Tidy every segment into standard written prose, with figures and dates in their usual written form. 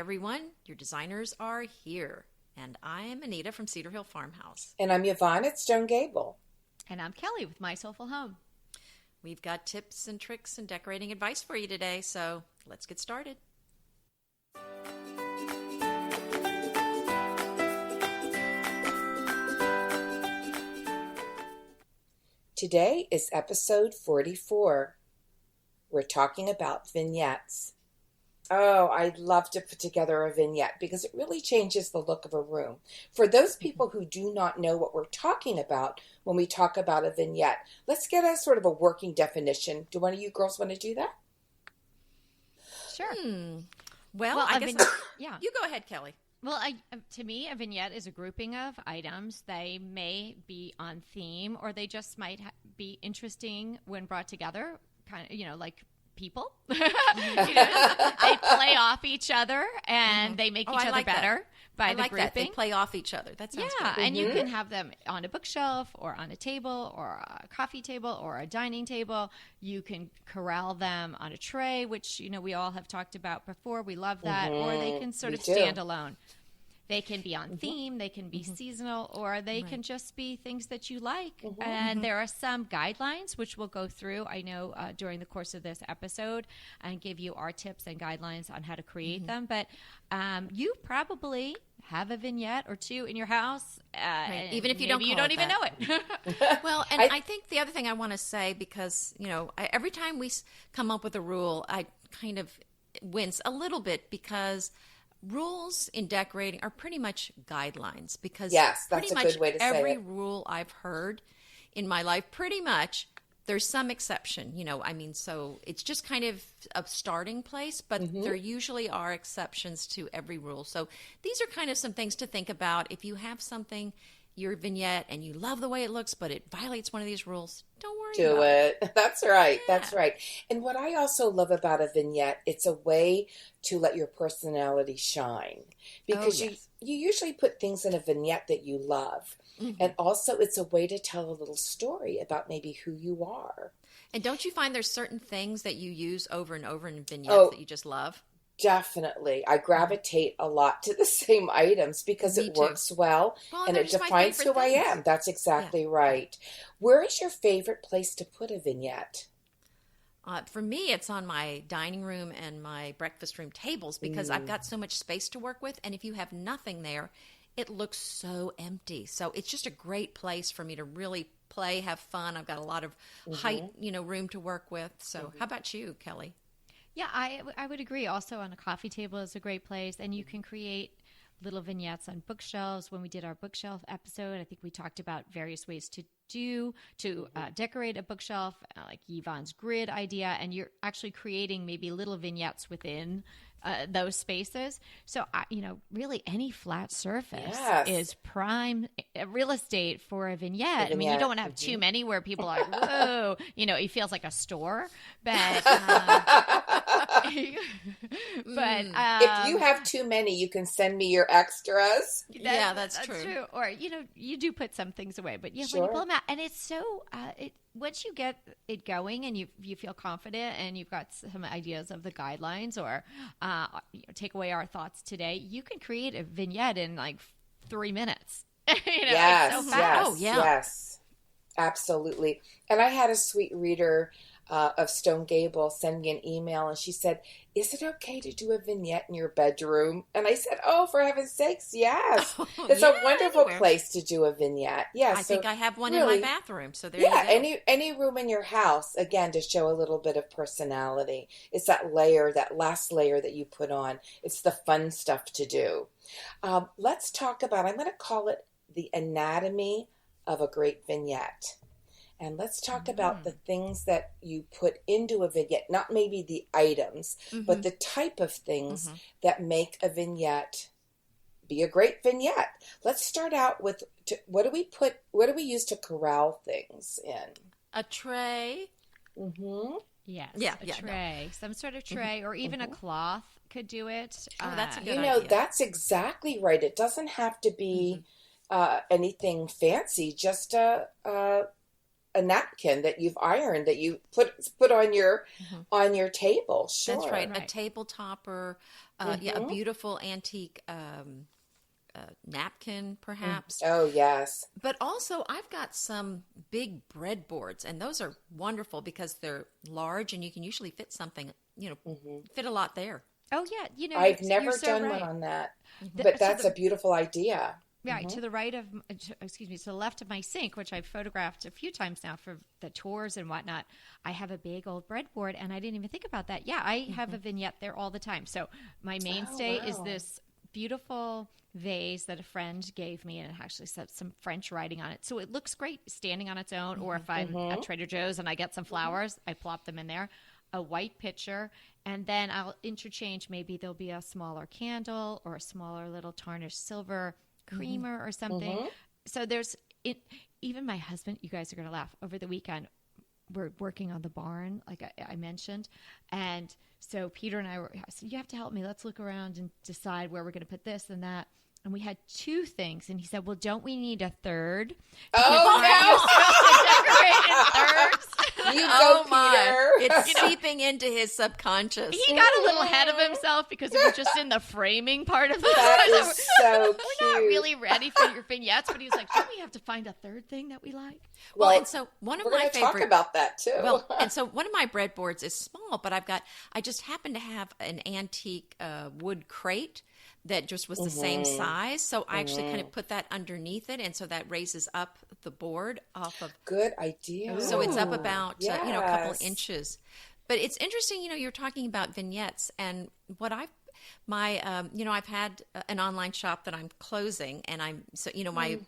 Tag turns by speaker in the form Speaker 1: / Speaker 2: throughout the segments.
Speaker 1: everyone, your designers are here. And I'm Anita from Cedar Hill Farmhouse.
Speaker 2: And I'm Yvonne at Stone Gable.
Speaker 3: And I'm Kelly with My Soulful Home.
Speaker 1: We've got tips and tricks and decorating advice for you today, so let's get started.
Speaker 2: Today is episode 44. We're talking about vignettes. Oh, I'd love to put together a vignette because it really changes the look of a room. For those people who do not know what we're talking about when we talk about a vignette, let's get a sort of a working definition. Do one of you girls want to do that?
Speaker 3: Sure.
Speaker 1: Well, I guess
Speaker 3: yeah.
Speaker 1: You go ahead, Kelly.
Speaker 3: Well, to me, a vignette is a grouping of items. They may be on theme, or they just might be interesting when brought together, kind of, like people. They play off each other, and they make each other better by the grouping.
Speaker 1: That. They play off each other. That sounds good.
Speaker 3: And you can have them on a bookshelf or on a table or a coffee table or a dining table. You can corral them on a tray, which, we all have talked about before. We love that. Or they can sort of stand alone. They can be on theme, they can be seasonal, or they can just be things that you like. And there are some guidelines, which we'll go through, I know, during the course of this episode, and give you our tips and guidelines on how to create them. But you probably have a vignette or two in your house,
Speaker 1: even if you don't even know it. Well, and I think the other thing I want to say, because, every time we come up with a rule, I kind of wince a little bit because rules in decorating are pretty much guidelines, because
Speaker 2: yes, that's a good way to say it.
Speaker 1: Every rule I've heard in my life, pretty much, there's some exception, so it's just kind of a starting place, but there usually are exceptions to every rule. So these are kind of some things to think about. If you have something, your vignette, and you love the way it looks, but it violates one of these rules, don't worry about it.
Speaker 2: That's right. Yeah. That's right. And what I also love about a vignette, it's a way to let your personality shine, because you usually put things in a vignette that you love. And also it's a way to tell a little story about maybe who you are.
Speaker 1: And don't you find there's certain things that you use over and over in vignettes that you just love?
Speaker 2: Definitely. I gravitate a lot to the same items because it works well and it defines who I am. That's exactly right. Where is your favorite place to put a vignette?
Speaker 1: For me, it's on my dining room and my breakfast room tables, because I've got so much space to work with. And if you have nothing there, it looks so empty. So it's just a great place for me to really play, have fun. I've got a lot of height, room to work with. So how about you, Kelly?
Speaker 3: Yeah, I would agree. Also, on a coffee table is a great place, and you can create little vignettes on bookshelves. When we did our bookshelf episode, I think we talked about various ways to decorate a bookshelf, like Yvonne's grid idea, and you're actually creating maybe little vignettes within those spaces. So, really any flat surface is prime real estate for a vignette. I mean, you don't want to have too many where people are, whoa, it feels like a store. But,
Speaker 2: if you have too many, you can send me your extras.
Speaker 1: That's true.
Speaker 3: Or, you do put some things away, but when you pull them out, and it's so, once you get it going and you feel confident and you've got some ideas of the guidelines, or take away our thoughts today, you can create a vignette in like 3 minutes.
Speaker 2: Yes,
Speaker 3: it's so fast.
Speaker 2: Yes, absolutely. And I had a sweet reader of Stone Gable send me an email, and she said, "Is it okay to do a vignette in your bedroom?" And I said, "Oh, for heaven's sakes, yes. It's a wonderful place to do a vignette." Yes,
Speaker 1: I think I have one in my bathroom. So there you go.
Speaker 2: any room in your house, again, to show a little bit of personality. It's that layer, that last layer that you put on. It's the fun stuff to do. Let's talk about, I'm going to call it the anatomy of a great vignette. And let's talk about the things that you put into a vignette, not maybe the items, but the type of things that make a vignette be a great vignette. Let's start out with, what do we use to corral things in?
Speaker 1: A tray.
Speaker 3: Yes, a tray. No. Some sort of tray, or even a cloth could do it.
Speaker 1: Oh, that's a good idea.
Speaker 2: That's exactly right. It doesn't have to be anything fancy, just a a napkin that you've ironed that you put on your table. Sure.
Speaker 1: That's right. A table topper, a beautiful antique napkin, perhaps.
Speaker 2: Oh, yes.
Speaker 1: But also, I've got some big breadboards, and those are wonderful because they're large, and you can usually fit something, fit a lot there.
Speaker 3: Oh, yeah.
Speaker 2: I've never
Speaker 3: you're so
Speaker 2: done
Speaker 3: right.
Speaker 2: one on that, but that's a beautiful idea.
Speaker 3: Right, to the to the left of my sink, which I've photographed a few times now for the tours and whatnot, I have a big old breadboard, and I didn't even think about that. Yeah, I have a vignette there all the time. So my mainstay is this beautiful vase that a friend gave me, and it actually said some French writing on it. So it looks great standing on its own, or if I'm at Trader Joe's and I get some flowers, I plop them in there. A white pitcher, and then I'll interchange. Maybe there'll be a smaller candle or a smaller little tarnished silver creamer or something. So there's it. Even my husband, you guys are going to laugh. Over the weekend, we're working on the barn, like I mentioned, and so Peter and I said, "You have to help me. Let's look around and decide where we're going to put this and that." And we had two things, and he said, "Well, don't we need a third?"
Speaker 2: You go, Peter.
Speaker 1: It's seeping into his subconscious.
Speaker 3: He got a little ahead of himself because it was just in the framing part of this.
Speaker 2: That is so cute.
Speaker 3: We're not really ready for your vignettes, but he was like, "Don't we have to find a third thing that we like?"
Speaker 1: Well, and so one of
Speaker 2: we're
Speaker 1: my
Speaker 2: going to
Speaker 1: favorite.
Speaker 2: talk about that too.
Speaker 1: Well, and so one of my breadboards is small, but I just happen to have an antique wood crate that just was the same size. So I actually kind of put that underneath it. And so that raises up the board off of.
Speaker 2: Good idea.
Speaker 1: So it's up about, a couple inches. But it's interesting, you're talking about vignettes, and what I've had an online shop that I'm closing, and my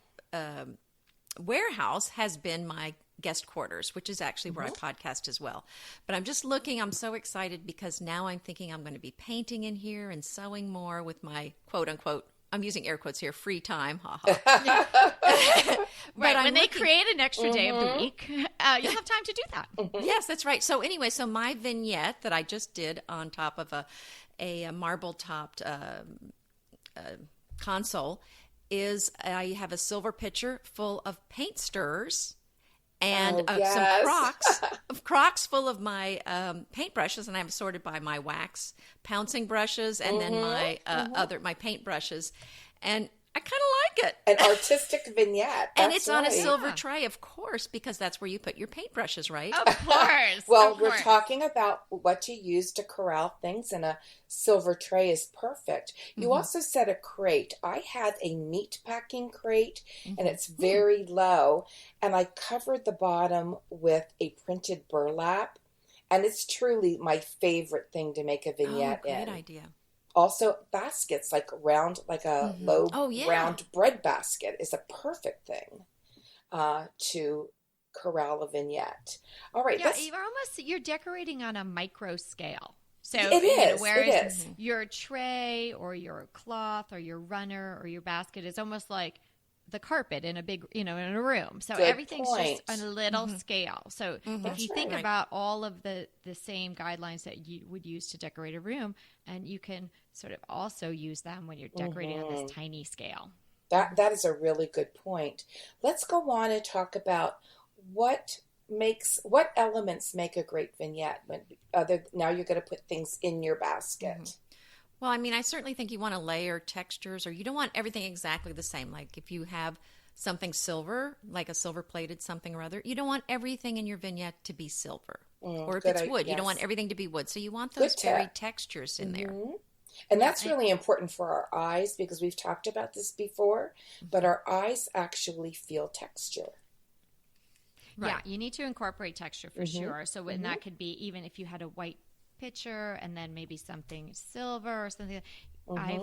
Speaker 1: warehouse has been my guest quarters, which is actually where I podcast as well. But I'm just looking, I'm so excited because now I'm thinking I'm going to be painting in here and sewing more with my quote unquote, I'm using air quotes here, free time.
Speaker 3: Right. When they create an extra day of the week, you'll have time to do that.
Speaker 1: Yes, that's right. So anyway, so my vignette that I just did on top of a marble topped console is I have a silver pitcher full of paint stirrers and some crocks full of my paint brushes, and I'm sorted by my wax pouncing brushes and then my my paint brushes, and I kind of like it.
Speaker 2: An artistic vignette.
Speaker 1: And it's on a silver tray, of course, because that's where you put your paintbrushes, right?
Speaker 3: Of course.
Speaker 2: Well, we're talking about what to use to corral things, and a silver tray is perfect. You also said a crate. I had a meat packing crate, and it's very low, and I covered the bottom with a printed burlap, and it's truly my favorite thing to make a vignette in.
Speaker 1: Great idea.
Speaker 2: Also, baskets, like a low round bread basket is a perfect thing to corral a vignette. All right.
Speaker 3: Yeah, you're decorating on a micro scale. So
Speaker 2: it is.
Speaker 3: Whereas your tray or your cloth or your runner or your basket is almost like the carpet in a big, in a room. So everything's just on a little scale. So if you think about all of the same guidelines that you would use to decorate a room, and you can sort of also use them when you're decorating on this tiny scale.
Speaker 2: That is a really good point. Let's go on and talk about what elements make a great vignette. Now you're going to put things in your basket.
Speaker 1: Well, I mean, I certainly think you want to layer textures, or you don't want everything exactly the same. Like if you have something silver, like a silver-plated something or other, you don't want everything in your vignette to be silver. Or if it's wood, you don't want everything to be wood. So you want those varied textures in there.
Speaker 2: And that's really important for our eyes, because we've talked about this before, but our eyes actually feel texture.
Speaker 3: Right. Yeah, you need to incorporate texture for sure. So when that could be, even if you had a white pitcher and then maybe something silver or something. I've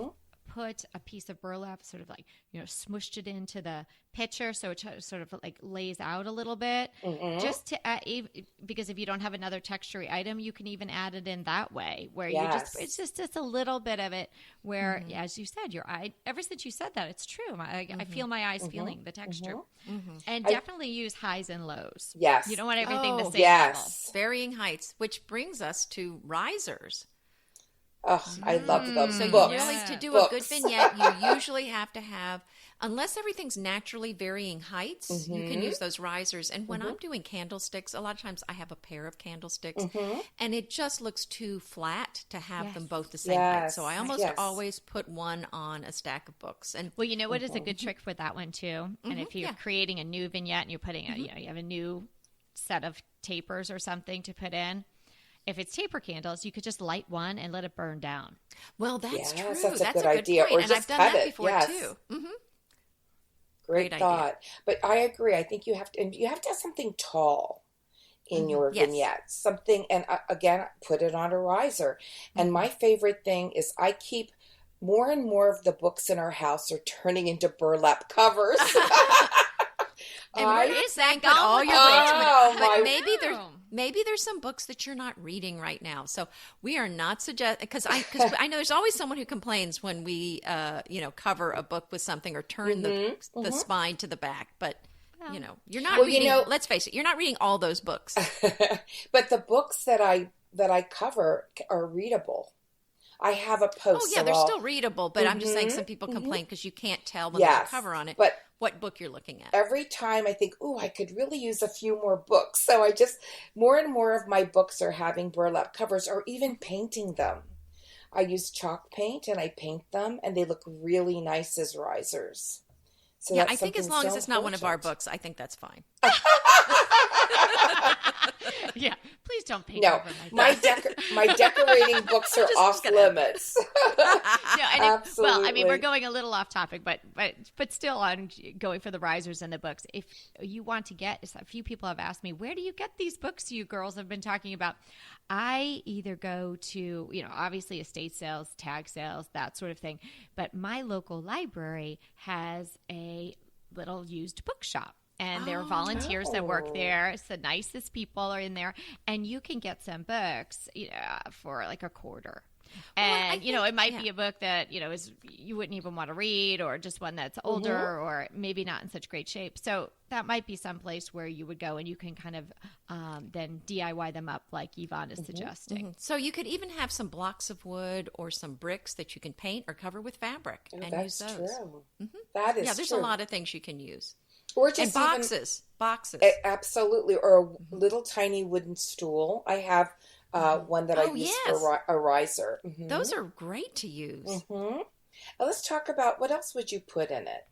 Speaker 3: put a piece of burlap, sort of like, smushed it into the pitcher so it sort of like lays out a little bit. Just to because if you don't have another textury item, you can even add it in that way, where it's just a little bit of it where, as you said, your eye, ever since you said that, it's true. I feel my eyes feeling the texture. And definitely use highs and lows.
Speaker 2: Yes.
Speaker 3: You don't want everything the same
Speaker 2: level.
Speaker 1: Varying heights, which brings us to risers.
Speaker 2: Oh, I love those.
Speaker 1: So
Speaker 2: books.
Speaker 1: to do a good vignette, you usually have to have unless everything's naturally varying heights, you can use those risers. And when I'm doing candlesticks, a lot of times I have a pair of candlesticks, and it just looks too flat to have them both the same height. So I almost always put one on a stack of books. And
Speaker 3: well, you know what is a good trick for that one too? And if you're creating a new vignette and you're putting a, you have a new set of tapers or something to put in, if it's taper candles, you could just light one and let it burn down.
Speaker 1: Well, that's true.
Speaker 2: That's
Speaker 1: a
Speaker 2: good
Speaker 1: good
Speaker 2: idea.
Speaker 1: point.
Speaker 2: Or
Speaker 1: and
Speaker 2: just
Speaker 1: I've done
Speaker 2: cut
Speaker 1: that
Speaker 2: it.
Speaker 1: before too.
Speaker 2: Great thought. Idea. But I agree. I think you have to have something tall in your vignettes. Something, and again, put it on a riser. And my favorite thing is I keep more and more of the books in our house are turning into burlap covers.
Speaker 1: And where is that? Put all your books. But maybe there's some books that you're not reading right now. So we are not because I know there's always someone who complains when we cover a book with something or turn the spine to the back. But you're not reading. Let's face it, you're not reading all those books.
Speaker 2: But the books that I cover are readable. I have a post.
Speaker 1: Oh, yeah, they're still readable, but I'm just saying some people complain because you can't tell when there's a cover on it what book you're looking at.
Speaker 2: Every time I think, I could really use a few more books. So I just, more and more of my books are having burlap covers or even painting them. I use chalk paint and I paint them and they look really nice as risers. So
Speaker 1: yeah, I think as long as it's not one of our books, I think that's fine.
Speaker 3: Yeah, please don't paint over
Speaker 2: my decorating books are off limits.
Speaker 3: We're going a little off topic, but still on going for the risers and the books. If you want to get, a few people have asked me, where do you get these books you girls have been talking about? I either go to, obviously estate sales, tag sales, that sort of thing, but my local library has a little used bookshop. And there are volunteers that work there. It's the nicest people are in there. And you can get some books for like a quarter. And, it might be a book that, is you wouldn't even want to read or just one that's older or maybe not in such great shape. So that might be some place where you would go and you can kind of then DIY them up like Yvonne is suggesting.
Speaker 1: So you could even have some blocks of wood or some bricks that you can paint or cover with fabric and use those.
Speaker 2: True. That is true.
Speaker 1: Yeah, there's a lot of things you can use.
Speaker 2: Or just
Speaker 1: boxes.
Speaker 2: Absolutely. Or a little tiny wooden stool. I have one that I use for a riser.
Speaker 1: Those are great to use.
Speaker 2: Now let's talk about what else would you put in it?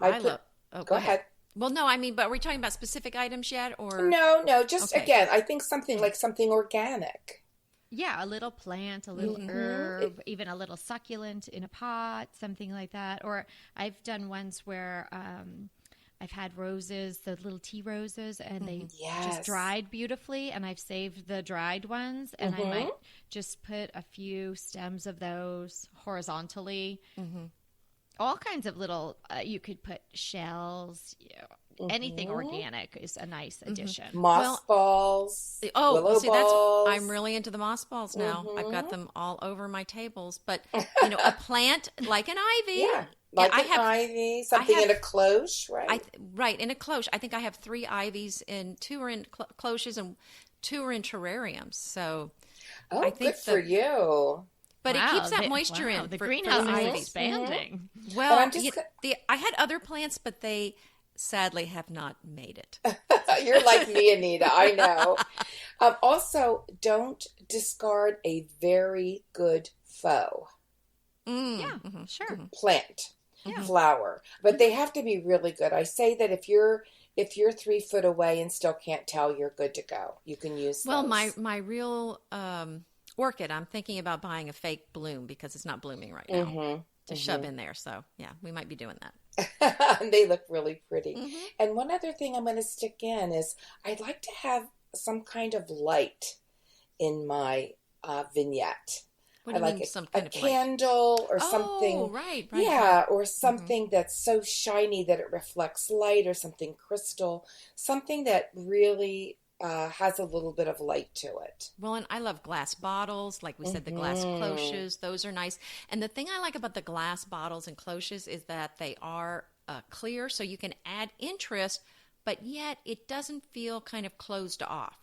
Speaker 2: Go ahead.
Speaker 1: Well, no, but are we talking about specific items yet? Or
Speaker 2: No, just again, I think something like something organic.
Speaker 3: Yeah, a little plant, a little herb, even a little succulent in a pot, something like that. Or I've done ones where I've had roses, the little tea roses, and they just dried beautifully, and I've saved the dried ones, and I might just put a few stems of those horizontally. All kinds of little, you could put shells, anything organic is a nice addition.
Speaker 2: Moss balls, willow balls.
Speaker 1: I'm really into the moss balls now. I've got them all over my tables, but a plant like an ivy.
Speaker 2: Yeah. Like an ivy, something in a cloche, right?
Speaker 1: Right, in a cloche. I think I have 3 ivies, and 2 are in cloches and 2 are in terariums. So I think
Speaker 2: good for you.
Speaker 1: But it keeps that moisture in.
Speaker 3: The greenhouse is expanding.
Speaker 1: Well, I had other plants, but they sadly have not made it.
Speaker 2: You're like me, Anita. I know. Also, don't discard a very good faux. Plant. Flower, but they have to be really good. I say that if you're 3 foot away and still can't tell, you're good to go. You can use those.
Speaker 1: Well, my real orchid, I'm thinking about buying a fake bloom because it's not blooming right now to shove in there. So yeah, we might be doing that.
Speaker 2: They look really pretty. And one other thing I'm going to stick in is I'd like to have some kind of light in my vignette.
Speaker 1: What do you mean, some kind of
Speaker 2: candle or something.
Speaker 1: Oh, right.
Speaker 2: Yeah, or something that's so shiny that it reflects light, or something crystal, something that really has a little bit of light to it.
Speaker 1: Well, and I love glass bottles. Like we said, the glass cloches, those are nice. And the thing I like about the glass bottles and cloches is that they are clear, so you can add interest, but yet it doesn't feel kind of closed off.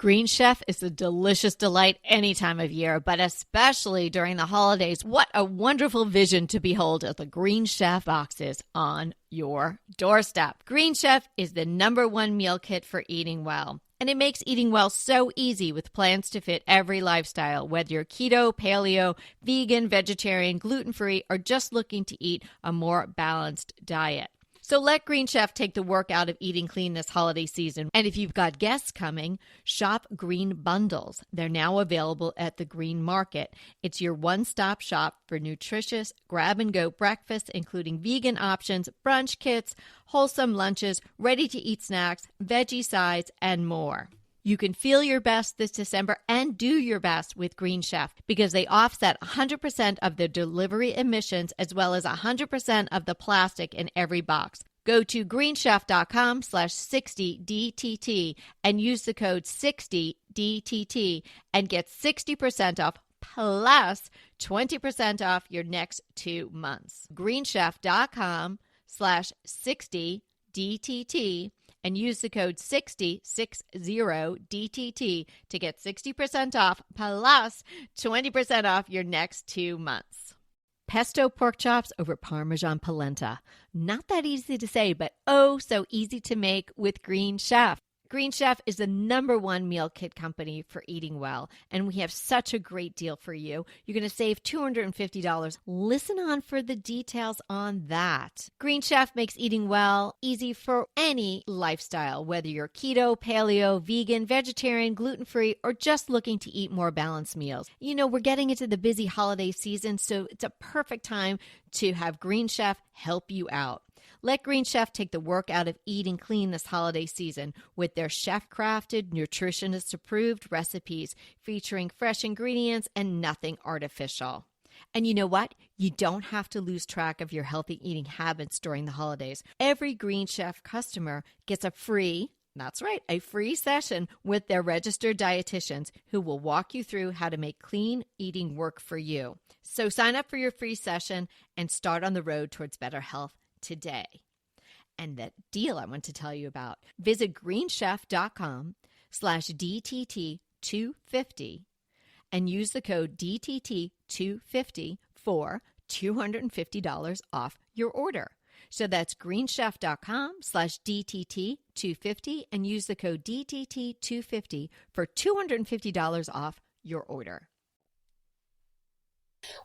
Speaker 3: Green Chef is a delicious delight any time of year, but especially during the holidays. What a wonderful vision to behold as the Green Chef boxes on your doorstep. Green Chef is the #1 meal kit for eating well. And it makes eating well so easy with plans to fit every lifestyle, whether you're keto, paleo, vegan, vegetarian, gluten-free, or just looking to eat a more balanced diet. So let Green Chef take the work out of eating clean this holiday season. And if you've got guests coming, shop Green Bundles. They're now available at the Green Market. It's your one-stop shop for nutritious grab-and-go breakfasts, including vegan options, brunch kits, wholesome lunches, ready-to-eat snacks, veggie sides, and more. You can feel your best this December and do your best with Green Chef because they offset 100% of the delivery emissions as well as 100% of the plastic in every box. Go to greenchef.com/60DTT and use the code 60DTT and get 60% off plus 20% off your next 2 months. greenchef.com/60DTT and use the code 60DTT to get 60% off plus 20% off your next 2 months. Pesto pork chops over Parmesan polenta. Not that easy to say, but oh so easy to make with Green Chef. Green Chef is the #1 meal kit company for eating well, and we have such a great deal for you. You're going to save $250. Listen on for the details on that. Green Chef makes eating well easy for any lifestyle, whether you're keto, paleo, vegan, vegetarian, gluten-free, or just looking to eat more balanced meals. You know, we're getting into the busy holiday season, so it's a perfect time to have Green Chef help you out. Let Green Chef take the work out of eating clean this holiday season with their chef-crafted, nutritionist-approved recipes featuring fresh ingredients and nothing artificial. And you know what? You don't have to lose track of your healthy eating habits during the holidays. Every Green Chef customer gets a free session with their registered dietitians who will walk you through how to make clean eating work for you. So sign up for your free session and start on the road towards better health today. And that deal I want to tell you about, visit greenchef.com/DTT250 and use the code DTT250 for $250 off your order. So that's greenchef.com/DTT250 and use the code DTT250 for $250 off your order.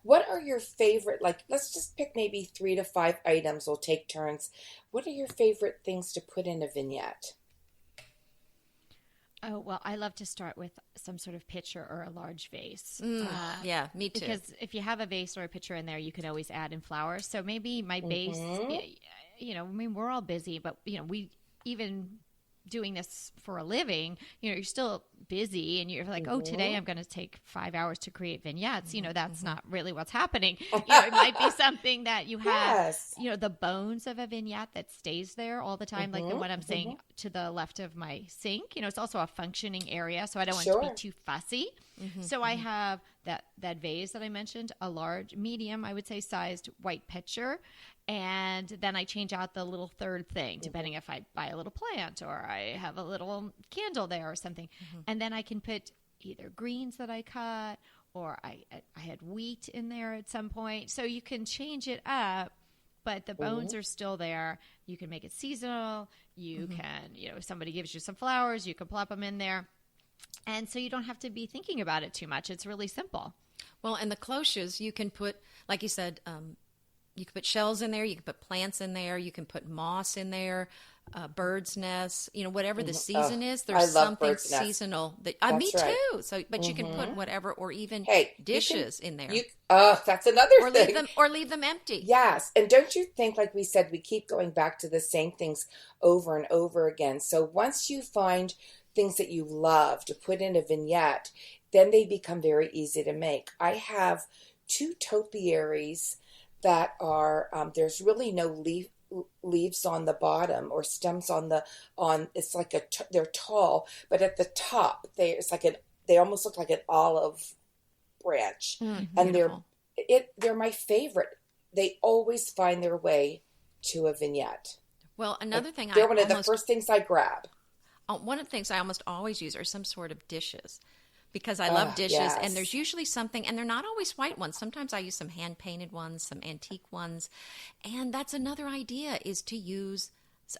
Speaker 2: What are your favorite, like, let's just pick maybe 3 to 5 items. We'll take turns. What are your favorite things to put in a vignette?
Speaker 3: Oh, well, I love to start with some sort of pitcher or a large vase.
Speaker 1: Yeah, me too.
Speaker 3: Because if you have a vase or a pitcher in there, you can always add in flowers. So maybe my base, you know, I mean, we're all busy, but, you know, we even doing this for a living, you know, you're still busy and you're like, oh, today I'm going to take 5 hours to create vignettes. You know, that's not really what's happening. You know, it might be something that you have, you know, the bones of a vignette that stays there all the time. Like the one I'm saying to the left of my sink, you know, it's also a functioning area. So I don't want it to be too fussy. So I have that vase that I mentioned, a large, medium, I would say sized white pitcher. And then I change out the little third thing, depending if I buy a little plant or I have a little candle there or something. And then I can put either greens that I cut or I had wheat in there at some point. So you can change it up, but the bones are still there. You can make it seasonal. You can, you know, if somebody gives you some flowers, you can plop them in there. And so you don't have to be thinking about it too much. It's really simple.
Speaker 1: Well, and the cloches, you can put, like you said, you can put shells in there. You can put plants in there. You can put moss in there, bird's nests. You know, whatever the season is, there's something seasonal that me too. So, but you can put whatever, or even dishes in there.
Speaker 2: That's another thing.
Speaker 1: Leave them empty.
Speaker 2: Yes, and don't you think, like we said, we keep going back to the same things over and over again. So once you find things that you love to put in a vignette, then they become very easy to make. I have 2 topiaries that are there's really no leaves on the bottom or stems on it's like they're tall, but at the top they almost look like an olive branch, and they're my favorite. They always find their way to a vignette.
Speaker 1: Well, another thing,
Speaker 2: they're one of the first things I grab.
Speaker 1: one of the things I almost always use are some sort of dishes. Because I love dishes,
Speaker 2: yes.
Speaker 1: and there's usually something, and they're not always white ones. Sometimes I use some hand-painted ones, some antique ones. And that's another idea, is to use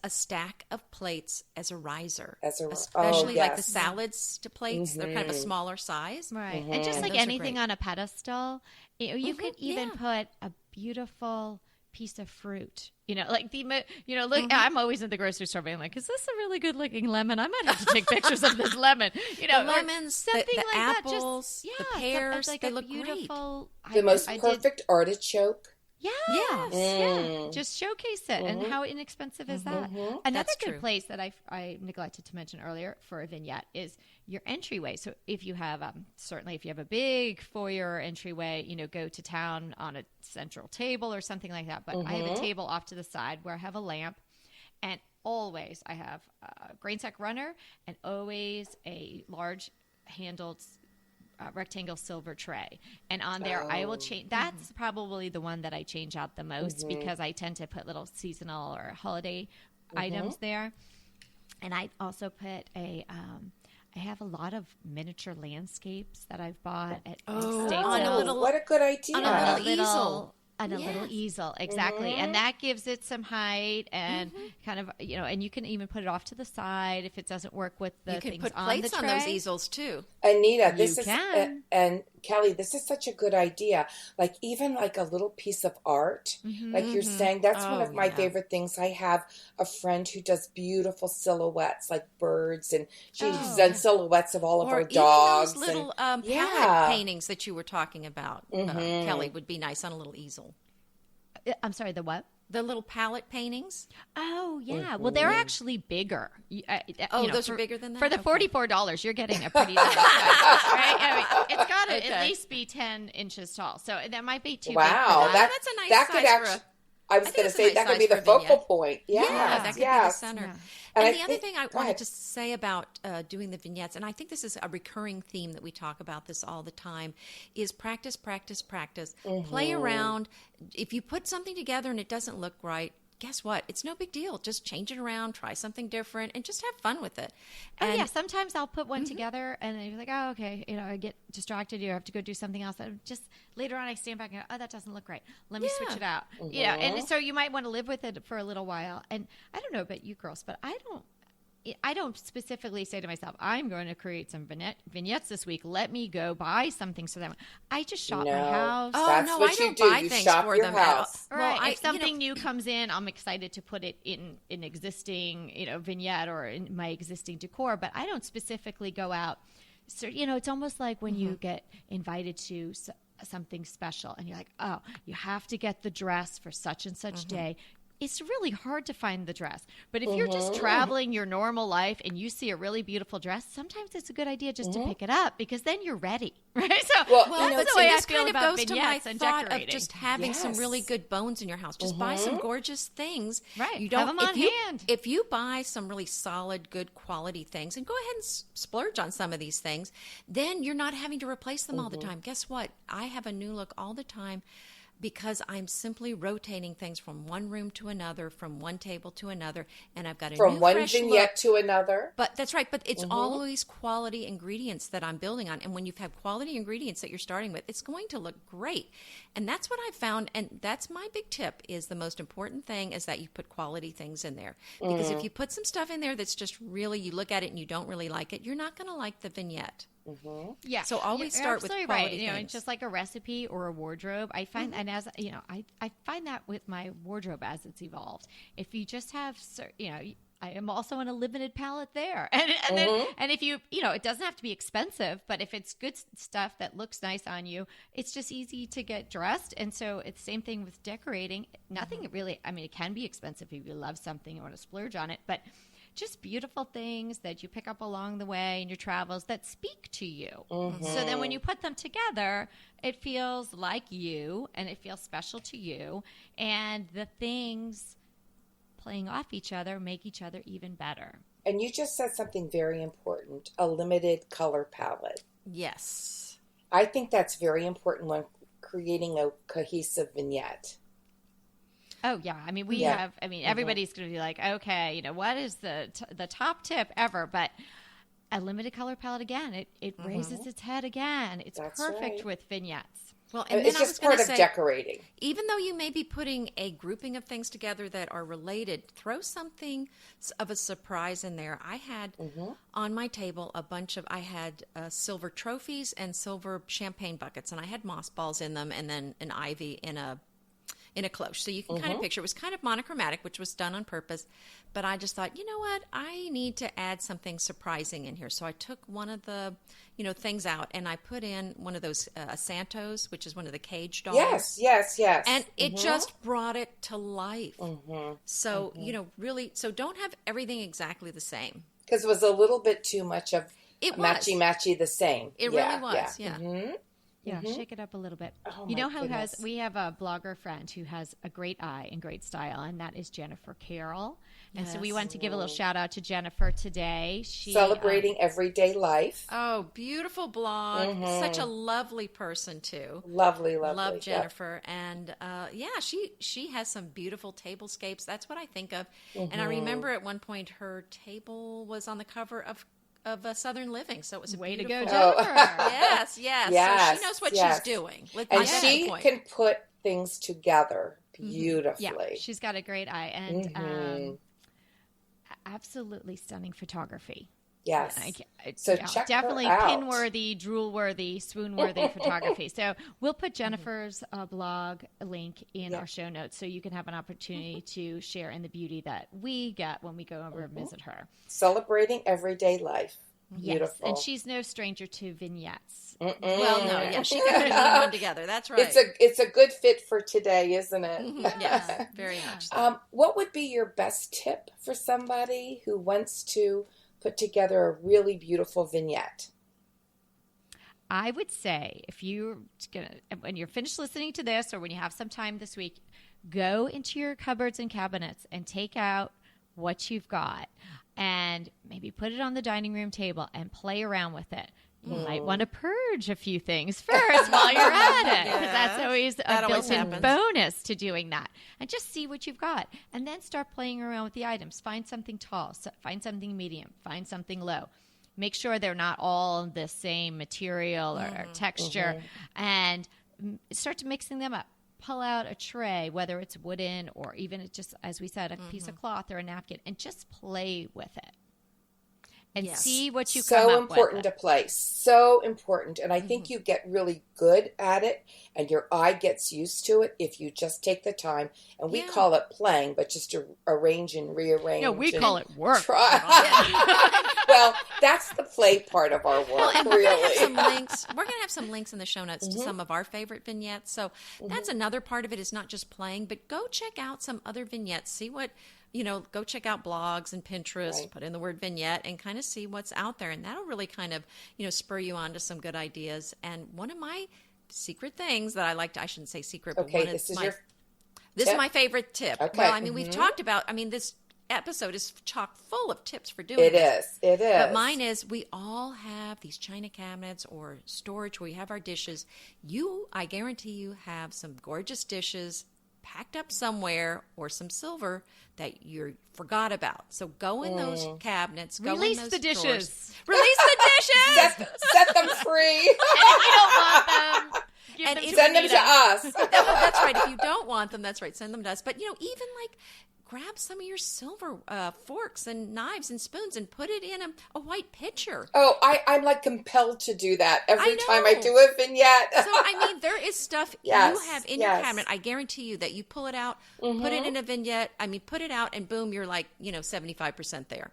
Speaker 1: a stack of plates as a riser. Especially like the salads to plates. They're kind of a smaller size.
Speaker 3: Right. And just like anything on a pedestal, you could even put a beautiful piece of fruit. Like look, I'm always in the grocery store being like, is this a really good looking lemon? I might have to take pictures of this lemon.
Speaker 1: The lemons, something the
Speaker 3: like
Speaker 1: apples,
Speaker 3: that.
Speaker 1: the pears,
Speaker 3: like
Speaker 1: they look
Speaker 3: beautiful,
Speaker 2: great. The most perfect artichoke.
Speaker 3: Yes. Yeah. Just showcase it. And how inexpensive is that? Another good place that I neglected to mention earlier for a vignette is your entryway. So if you have, certainly if you have a big foyer entryway, go to town on a central table or something like that. But I have a table off to the side where I have a lamp, and always I have a grain sack runner and always a large handled rectangle silver tray, and on there I will change. That's probably the one that I change out the most because I tend to put little seasonal or holiday items there. And I also put I have a lot of miniature landscapes that I've bought at estate sales.
Speaker 2: What a good idea!
Speaker 1: On a little easel.
Speaker 3: On a little easel, exactly. And that gives it some height and kind of, and you can even put it off to the side if it doesn't work with the things on the tray. You can put plates on those
Speaker 1: easels too.
Speaker 2: Anita, and Kelly, this is such a good idea. Like even like a little piece of art, like you're saying, that's one of my favorite things. I have a friend who does beautiful silhouettes, like birds, and she's done silhouettes of all of our dogs.
Speaker 1: Those little palette paintings that you were talking about, Kelly, would be nice on a little easel.
Speaker 3: I'm sorry, the what?
Speaker 1: The little palette paintings.
Speaker 3: Oh, yeah. Well, they're actually bigger.
Speaker 1: Those are bigger than that?
Speaker 3: For the $44, you're getting a pretty nice size, right? I mean, it's got to at least be 10 inches tall. So that might be too big for that.
Speaker 1: That's a nice size
Speaker 2: I was going to say that could be the focal point.
Speaker 1: Yeah, that could be the center.
Speaker 3: Yeah.
Speaker 1: And the other thing I wanted to say about doing the vignettes, and I think this is a recurring theme that we talk about this all the time, is practice, practice, practice. Play around. If you put something together and it doesn't look right, guess what? It's no big deal. Just change it around, try something different, and just have fun with it. And
Speaker 3: sometimes I'll put one together, and then you're like, oh, okay, I get distracted. You have to go do something else. And just later on, I stand back and go, oh, that doesn't look right. Let me switch it out. And so you might want to live with it for a little while. And I don't know about you girls, but I don't specifically say to myself, I'm going to create some vignettes this week. Let me go buy something so that I just shop my house.
Speaker 2: I don't buy
Speaker 1: things
Speaker 2: shop
Speaker 1: for
Speaker 2: your
Speaker 1: them
Speaker 2: house.
Speaker 3: Right. If something new comes in, I'm excited to put it in an existing, vignette or in my existing decor. But I don't specifically go out. So, it's almost like when you get invited to something special and you're like, oh, you have to get the dress for such and such day. It's really hard to find the dress. But if you're just traveling your normal life and you see a really beautiful dress, sometimes it's a good idea just to pick it up because then you're ready, right? So that's the way I feel about vignettes and decorating.
Speaker 1: Of just having some really good bones in your house. Just buy some gorgeous things.
Speaker 3: Right.
Speaker 1: You don't
Speaker 3: have them on hand.
Speaker 1: If you buy some really solid, good quality things and go ahead and splurge on some of these things, then you're not having to replace them all the time. Guess what? I have a new look all the time, because I'm simply rotating things from one room to another, from one table to another, and I've got a
Speaker 2: from
Speaker 1: new
Speaker 2: one
Speaker 1: fresh
Speaker 2: vignette
Speaker 1: look.
Speaker 2: to another.
Speaker 1: But that's right. But it's always quality ingredients that I'm building on, and when you've had quality ingredients that you're starting with, it's going to look great. And that's what I found, and that's my big tip: is the most important thing is that you put quality things in there. Because if you put some stuff in there that's just really, you look at it and you don't really like it, you're not going to like the vignette.
Speaker 3: Yeah.
Speaker 1: So always start with quality things.
Speaker 3: It's just like a recipe or a wardrobe. I find, and as I find that with my wardrobe as it's evolved. If you just have, I am also on a limited palette there, and if you, it doesn't have to be expensive, but if it's good stuff that looks nice on you, it's just easy to get dressed. And so it's the same thing with decorating. Nothing really. I mean, it can be expensive if you love something, you want to splurge on it, but just beautiful things that you pick up along the way in your travels that speak to you. So then when you put them together, it feels like you and it feels special to you. And the things playing off each other make each other even better.
Speaker 2: And you just said something very important, a limited color palette.
Speaker 1: Yes.
Speaker 2: I think that's very important when creating a cohesive vignette.
Speaker 3: Oh yeah, I mean we have. I mean everybody's going to be like, okay, you know, what is the top tip ever? But a limited color palette again, it raises its head again. It's
Speaker 2: That's
Speaker 3: perfect
Speaker 2: right.
Speaker 3: with vignettes.
Speaker 1: Well, and then
Speaker 2: It's just part of decorating.
Speaker 1: even though you may be putting a grouping of things together that are related, throw something of a surprise in there. I had on my table I had silver trophies and silver champagne buckets, and I had moss balls in them, and then an ivy in a cloche. So you can kind of picture, it was kind of monochromatic, which was done on purpose. But I just thought, you know what? I need to add something surprising in here. So I took one of the, things out, and I put in one of those Santos, which is one of the cage dolls.
Speaker 2: Yes.
Speaker 1: And it just brought it to life. So, really, so don't have everything exactly the same.
Speaker 2: Because it was a little bit too much of
Speaker 1: matchy
Speaker 2: the same.
Speaker 1: It really was, yeah.
Speaker 3: Yeah, shake it up a little bit.
Speaker 2: Oh,
Speaker 3: you know
Speaker 2: my
Speaker 3: how
Speaker 2: goodness.
Speaker 3: we have a blogger friend who has a great eye and great style, and that is Jennifer Carroll. And so we want to give a little shout out to Jennifer today. She
Speaker 2: Celebrating everyday life.
Speaker 1: Oh, beautiful blog. Such a lovely person too.
Speaker 2: Lovely.
Speaker 1: Love Jennifer. And she has some beautiful tablescapes. That's what I think of. And I remember at one point her table was on the cover of Southern Living, so it was a
Speaker 3: way
Speaker 1: beautiful...
Speaker 3: to go, Jennifer.
Speaker 1: Yes. So she knows what she's doing.
Speaker 2: And she can put things together beautifully.
Speaker 3: Yeah, she's got a great eye and absolutely stunning photography.
Speaker 2: Yes.
Speaker 3: So
Speaker 2: check
Speaker 3: definitely
Speaker 2: her out.
Speaker 3: pin-worthy, drool-worthy, swoon-worthy photography. So we'll put Jennifer's blog link in our show notes so you can have an opportunity to share in the beauty that we get when we go over and visit her.
Speaker 2: Celebrating everyday life. Beautiful.
Speaker 3: Yes, and she's no stranger to vignettes.
Speaker 1: Well, no, yeah, she got it in one together. That's right.
Speaker 2: It's a good fit for today, isn't it?
Speaker 1: Yes, very much so.
Speaker 2: What would be your best tip for somebody who wants to put together a really beautiful vignette?
Speaker 3: I would say when you're finished listening to this or when you have some time this week, go into your cupboards and cabinets and take out what you've got and maybe put it on the dining room table and play around with it. You might want to purge a few things first while you're at it. Because that's always a built-in bonus to doing that. And just see what you've got. And then start playing around with the items. Find something tall. Find something medium. Find something low. Make sure they're not all the same material or texture. And start mixing them up. Pull out a tray, whether it's wooden or even just, as we said, a piece of cloth or a napkin. And just play with it. And see what you come up with.
Speaker 2: So important to play. So important. And I think you get really good at it and your eye gets used to it if you just take the time. And we call it playing, but just to arrange and rearrange.
Speaker 3: No, we call it work.
Speaker 2: Well, that's the play part of our work,
Speaker 1: Well, and
Speaker 2: really.
Speaker 1: we're going to have some links in the show notes to some of our favorite vignettes. So that's another part of it, is not just playing, but go check out some other vignettes. See what... go check out blogs and Pinterest, put in the word vignette and kind of see what's out there. And that'll really kind of, spur you on to some good ideas. And one of my secret things that I like to, I shouldn't say secret, but this is my favorite tip.
Speaker 2: Okay.
Speaker 1: Well, I mean, we've talked about, this episode is chock full of tips for doing this.
Speaker 2: It is.
Speaker 1: But mine is, we all have these china cabinets or storage where we have our dishes. I guarantee you have some gorgeous dishes packed up somewhere, or some silver that you forgot about. So go in those cabinets.
Speaker 3: Release the
Speaker 1: drawers.
Speaker 3: dishes.
Speaker 1: Release the dishes.
Speaker 2: Set them free.
Speaker 3: And if you don't want them,
Speaker 2: send them to us.
Speaker 1: That's right. If you don't want them, that's right. Send them to us. But even grab some of your silver forks and knives and spoons and put it in a white pitcher.
Speaker 2: Oh, I'm compelled to do that every time I do a vignette.
Speaker 1: So, there is stuff you have in your cabinet. I guarantee you that you pull it out, put it in a vignette. Put it out and boom, you're 75% there.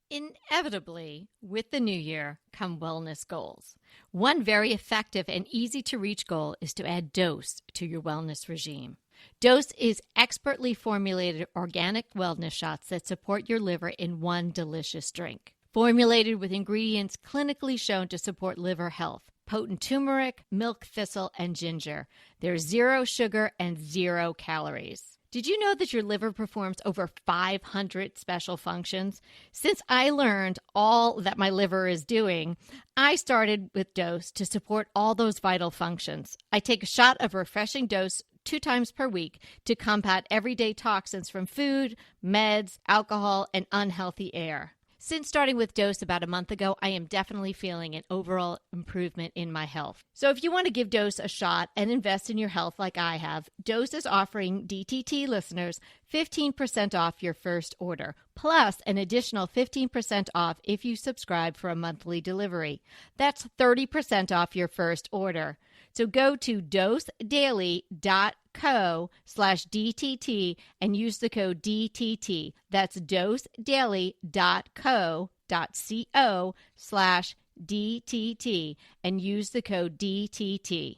Speaker 3: Inevitably, with the new year come wellness goals. One very effective and easy to reach goal is to add dose to your wellness regime. Dose is expertly formulated organic wellness shots that support your liver in one delicious drink. Formulated with ingredients clinically shown to support liver health. Potent turmeric, milk thistle, and ginger. There's 0 sugar and 0 calories. Did you know that your liver performs over 500 special functions? Since I learned all that my liver is doing, I started with Dose to support all those vital functions. I take a shot of refreshing Dose 2 times per week to combat everyday toxins from food, meds, alcohol, and unhealthy air. Since starting with Dose about a month ago, I am definitely feeling an overall improvement in my health. So if you want to give Dose a shot and invest in your health like I have, Dose is offering DTT listeners 15% off your first order, plus an additional 15% off if you subscribe for a monthly delivery. That's 30% off your first order. So go to dosedaily.co/DTT and use the code DTT. That's dosedaily.co.co/DTT and use the code DTT.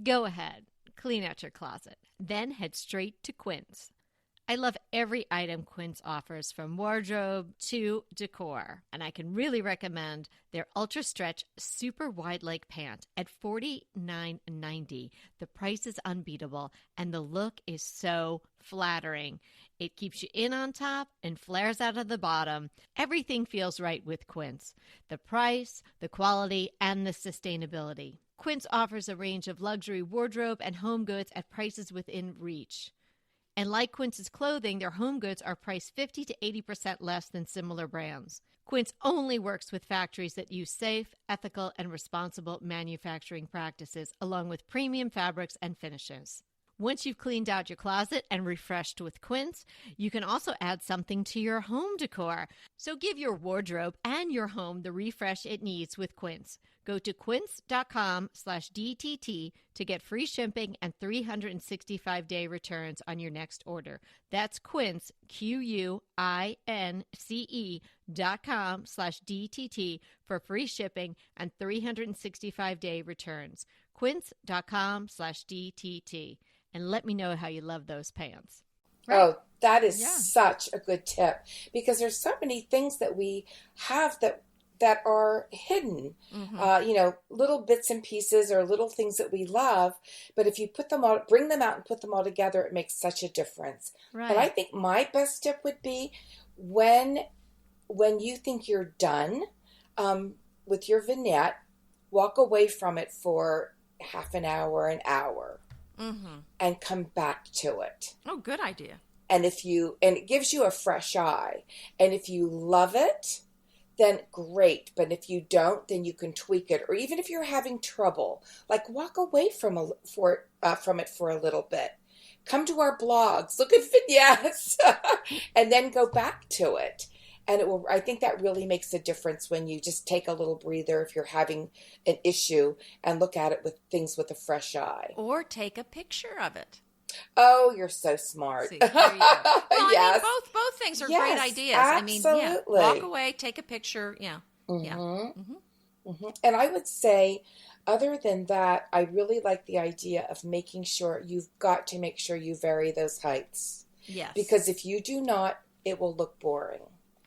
Speaker 3: Go ahead, clean out your closet, then head straight to Quince. I love every item Quince offers, from wardrobe to decor, and I can really recommend their Ultra Stretch Super Wide Leg Pant at $49.90. The price is unbeatable, and the look is so flattering. It keeps you in on top and flares out of the bottom. Everything feels right with Quince. The price, the quality, and the sustainability. Quince offers a range of luxury wardrobe and home goods at prices within reach. And like Quince's clothing, their home goods are priced 50 to 80% less than similar brands. Quince only works with factories that use safe, ethical, and responsible manufacturing practices, along with premium fabrics and finishes. Once you've cleaned out your closet and refreshed with Quince, you can also add something to your home decor. So give your wardrobe and your home the refresh it needs with Quince. Go to quince.com/DTT to get free shipping and 365-day returns on your next order. That's Quince, QUINCE.com/DTT for free shipping and 365-day returns. Quince.com/DTT. And let me know how you love those pants.
Speaker 2: Right? Oh, that is such a good tip, because there's so many things that we have that are hidden, little bits and pieces or little things that we love. But if you put them all, bring them out and put them all together, it makes such a difference.
Speaker 3: Right.
Speaker 2: But I think my best tip would be when you think you're done with your vignette, walk away from it for half an hour, an hour, and come back to it.
Speaker 1: Oh, good idea.
Speaker 2: And it gives you a fresh eye. And if you love it, then great. But if you don't, then you can tweak it. Or even if you're having trouble, like walk away from it for a little bit. Come to our blogs, look at vignettes, and then go back to it. And I think that really makes a difference when you just take a little breather if you're having an issue and look at it with a fresh eye.
Speaker 1: Or take a picture of it.
Speaker 2: Oh, you're so smart.
Speaker 1: See, there you go. Well,
Speaker 2: yes.
Speaker 1: I mean, both things are
Speaker 2: Yes,
Speaker 1: great ideas.
Speaker 2: absolutely.
Speaker 1: I mean, walk away, take a picture. Yeah.
Speaker 2: And I would say, other than that, I really like the idea of making sure you've got to make sure you vary those heights.
Speaker 1: Yes.
Speaker 2: Because if you do not, it will look boring.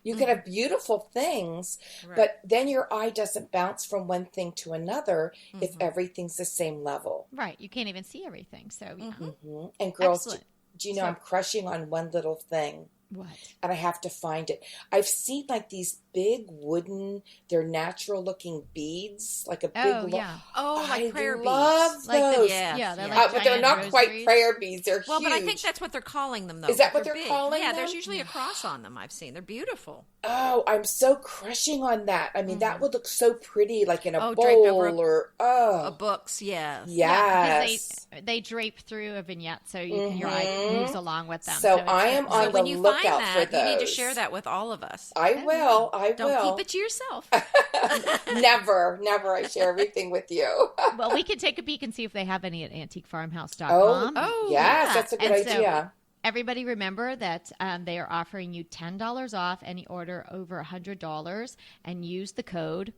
Speaker 2: You can have beautiful things,
Speaker 1: Right.
Speaker 2: but then your eye doesn't bounce from one thing to another if everything's the same level.
Speaker 3: Right. You can't even see everything. So,
Speaker 2: And girls,
Speaker 3: Excellent.
Speaker 2: do you know, I'm crushing on one little thing.
Speaker 3: What?
Speaker 2: And I have to find it. I've seen like these big wooden, they're natural looking beads, like a big.
Speaker 1: Like prayer
Speaker 2: love
Speaker 1: beads.
Speaker 2: those.
Speaker 3: Like the,
Speaker 1: Yes,
Speaker 3: they're
Speaker 1: yeah.
Speaker 3: like
Speaker 2: But they're
Speaker 3: giant
Speaker 2: not quite
Speaker 3: rosaries.
Speaker 2: prayer beads. They're
Speaker 1: Well,
Speaker 2: huge.
Speaker 1: but I think that's what they're calling them, though.
Speaker 2: Is that what they're
Speaker 1: big.
Speaker 2: calling
Speaker 1: Yeah,
Speaker 2: them?
Speaker 1: there's usually a cross on them. I've seen. They're beautiful.
Speaker 2: Oh, I'm so crushing on that. I mean, that would look so pretty, like in a
Speaker 1: draped
Speaker 2: bowl
Speaker 1: over
Speaker 2: or
Speaker 1: books. Yes.
Speaker 3: Yeah,
Speaker 2: yes.
Speaker 3: because they drape through a vignette, so your eye moves along with them.
Speaker 2: So
Speaker 3: it's
Speaker 2: I am
Speaker 3: like-
Speaker 2: on
Speaker 1: So when
Speaker 2: the
Speaker 1: you
Speaker 2: lookout
Speaker 1: find
Speaker 2: for
Speaker 1: that, you need to
Speaker 2: those.
Speaker 1: share that with all of us.
Speaker 2: I will. I
Speaker 1: Don't
Speaker 2: will.
Speaker 1: keep it to yourself.
Speaker 2: Never. I share everything with you.
Speaker 3: Well, we can take a peek and see if they have any at antiquefarmhouse.com.
Speaker 1: Oh,
Speaker 2: yes,
Speaker 1: yeah.
Speaker 2: that's a good
Speaker 3: And so-
Speaker 2: idea.
Speaker 3: Everybody remember that they are offering you $10 off any order over $100 and use the code.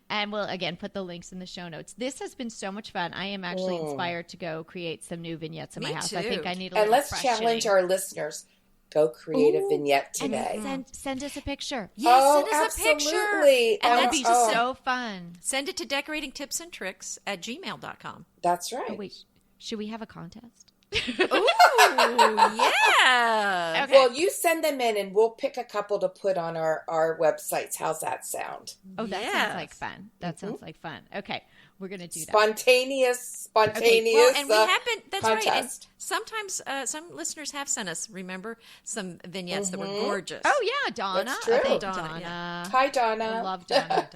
Speaker 3: And we'll, again, put the links in the show notes. This has been so much fun. I am actually inspired to go create some new vignettes in my
Speaker 1: Me
Speaker 3: house.
Speaker 1: too.
Speaker 3: I think I need a
Speaker 2: And
Speaker 3: little
Speaker 2: let's
Speaker 3: freshening.
Speaker 2: challenge our listeners. Go create a vignette
Speaker 3: And
Speaker 2: today.
Speaker 3: send us a picture.
Speaker 1: Yes,
Speaker 2: Oh,
Speaker 1: send us a picture.
Speaker 2: absolutely.
Speaker 1: And
Speaker 3: That'd
Speaker 1: that's
Speaker 3: be
Speaker 1: just
Speaker 3: so fun.
Speaker 1: send it to decoratingtipsandtricks@gmail.com.
Speaker 2: That's right.
Speaker 3: Oh, wait, should we have a contest?
Speaker 1: Ooh, yeah.
Speaker 3: Okay.
Speaker 2: Well, you send them in and we'll pick a couple to put on our websites. How's that sound?
Speaker 3: Oh, that
Speaker 1: Yes.
Speaker 3: sounds like fun. That sounds like fun. Okay. We're going to do that.
Speaker 2: Spontaneous.
Speaker 1: Well, and we have been, that's
Speaker 2: contest.
Speaker 1: right. And sometimes some listeners have sent us, remember, some vignettes that were gorgeous.
Speaker 3: Oh, yeah, Donna.
Speaker 2: That's true.
Speaker 3: I think
Speaker 1: Donna, yeah.
Speaker 2: Hi, Donna.
Speaker 3: I love Donna.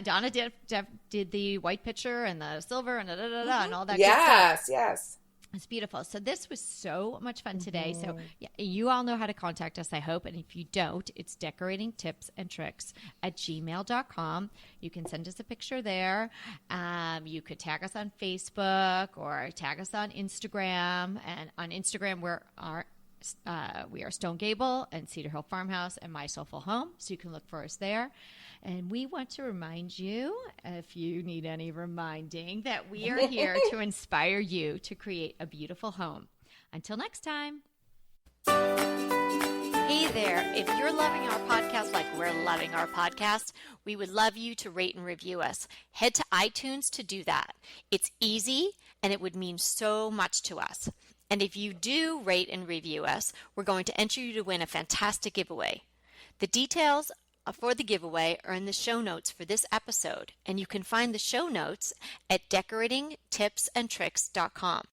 Speaker 3: Donna did the white picture and the silver and and all that good stuff.
Speaker 2: Yes.
Speaker 3: It's beautiful. So this was so much fun today. So yeah, you all know how to contact us, I hope. And if you don't, it's decoratingtipsandtricks@gmail.com. You can send us a picture there. You could tag us on Facebook or tag us on Instagram. And on Instagram, we are Stone Gable and Cedar Hill Farmhouse and My Soulful Home. So you can look for us there. And we want to remind you, if you need any reminding, that we are here to inspire you to create a beautiful home. Until next time. Hey there. If you're loving our podcast like we're loving our podcast, we would love you to rate and review us. Head to iTunes to do that. It's easy, and it would mean so much to us. And if you do rate and review us, we're going to enter you to win a fantastic giveaway. The details for the giveaway are in the show notes for this episode, and you can find the show notes at decoratingtipsandtricks.com.